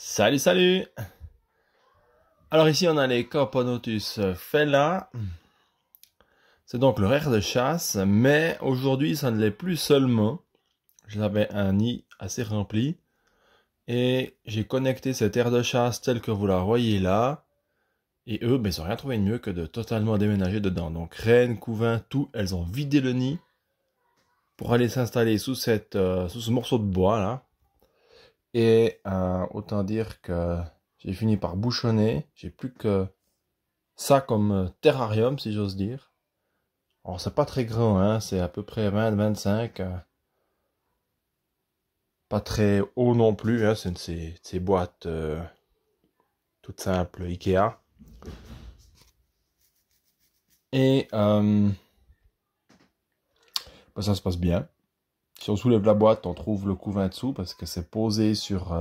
Salut, salut! Alors ici on a les Camponotus Fella. C'est donc leur aire de chasse, mais aujourd'hui ça ne l'est plus seulement. J'avais un nid assez rempli et j'ai connecté cette aire de chasse telle que vous la voyez là. Et eux, ils n'ont rien trouvé de mieux que de totalement déménager dedans. Donc reine, couvain, tout, elles ont vidé le nid pour aller s'installer sous ce morceau de bois là. Et autant dire que j'ai fini par bouchonner. J'ai plus que ça comme terrarium, si j'ose dire. Alors, c'est pas très grand, hein, c'est à peu près 20-25. Pas très haut non plus, hein, c'est ces boîtes toutes simples Ikea. Et ça se passe bien. Si on soulève la boîte, on trouve le couvain dessous parce que c'est posé sur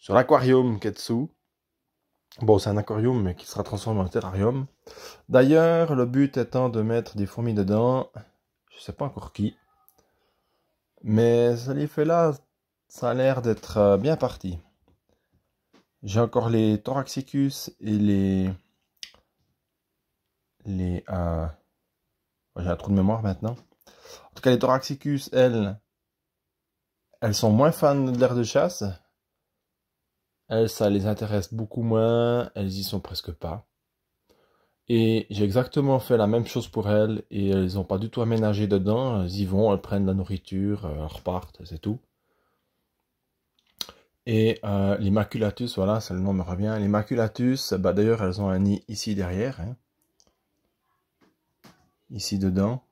l'aquarium qui est dessous. Bon, c'est un aquarium mais qui sera transformé en terrarium. D'ailleurs, le but étant de mettre des fourmis dedans. Je sais pas encore qui. Mais ça les fait là, ça a l'air d'être bien parti. J'ai encore les Thoraxicus et j'ai un trou de mémoire maintenant. En tout cas, les Thoraxicus, elles sont moins fans de l'air de chasse. Elles, ça les intéresse beaucoup moins. Elles y sont presque pas. Et j'ai exactement fait la même chose pour elles. Et elles n'ont pas du tout aménagé dedans. Elles y vont, elles prennent la nourriture, elles repartent, c'est tout. Et les Maculatus, voilà, c'est le nom me revient. Les Maculatus, d'ailleurs, elles ont un nid ici derrière. Hein. Ici dedans.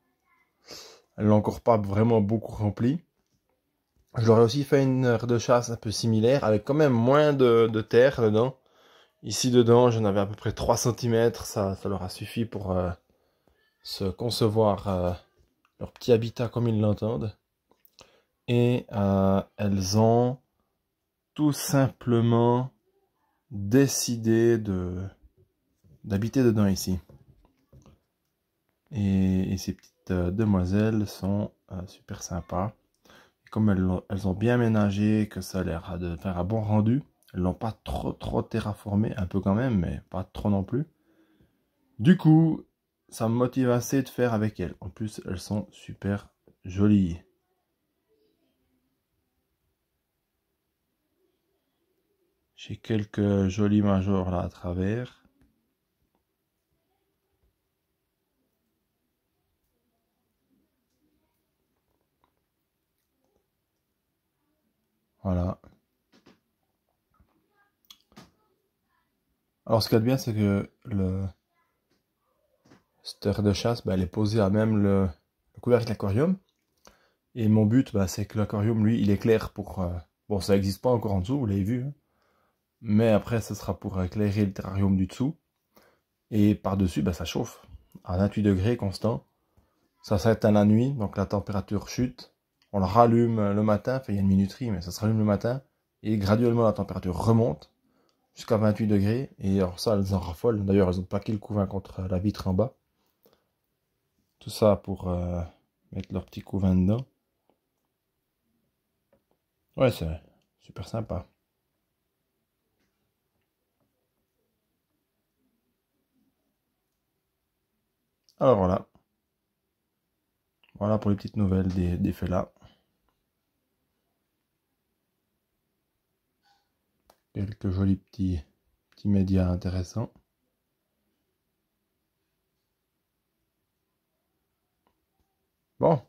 Elles n'ont encore pas vraiment beaucoup rempli. Je leur ai aussi fait une aire de chasse un peu similaire, avec quand même moins de terre dedans. Ici dedans, j'en avais à peu près 3 cm, ça leur a suffi pour se concevoir leur petit habitat comme ils l'entendent. Et elles ont tout simplement décidé d'habiter dedans ici. Et ces petites demoiselles sont super sympas. Et comme elles ont bien ménagé, que ça a l'air de faire un bon rendu, elles l'ont pas trop terraformé, un peu quand même, mais pas trop non plus. Du coup, ça me motive assez de faire avec elles. En plus, elles sont super jolies. J'ai quelques jolis majors là à travers. Voilà. Alors ce qu'il y a de bien, c'est que cette aire de chasse, elle est posée à même le couvercle de l'aquarium. Et mon but, c'est que l'aquarium, lui, il éclaire pour... bon, ça n'existe pas encore en dessous, vous l'avez vu. Hein. Mais après, ce sera pour éclairer le terrarium du dessous. Et par-dessus, ça chauffe. À 28 degrés constant. Ça s'éteint la nuit, donc la température chute. On le rallume le matin, il y a une minuterie, mais ça se rallume le matin. Et graduellement, la température remonte jusqu'à 28 degrés. Et alors ça, elles en raffolent. D'ailleurs, elles ont plaqué le couvain contre la vitre en bas. Tout ça pour mettre leur petit couvain dedans. Ouais, c'est super sympa. Alors voilà. Voilà pour les petites nouvelles des Fella. Quelques jolis petits médias intéressants. Bon,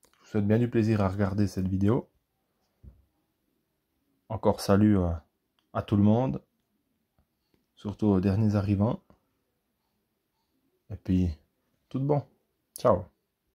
je vous souhaite bien du plaisir à regarder cette vidéo. Encore salut à tout le monde, surtout aux derniers arrivants. Et puis, tout de bon. Ciao.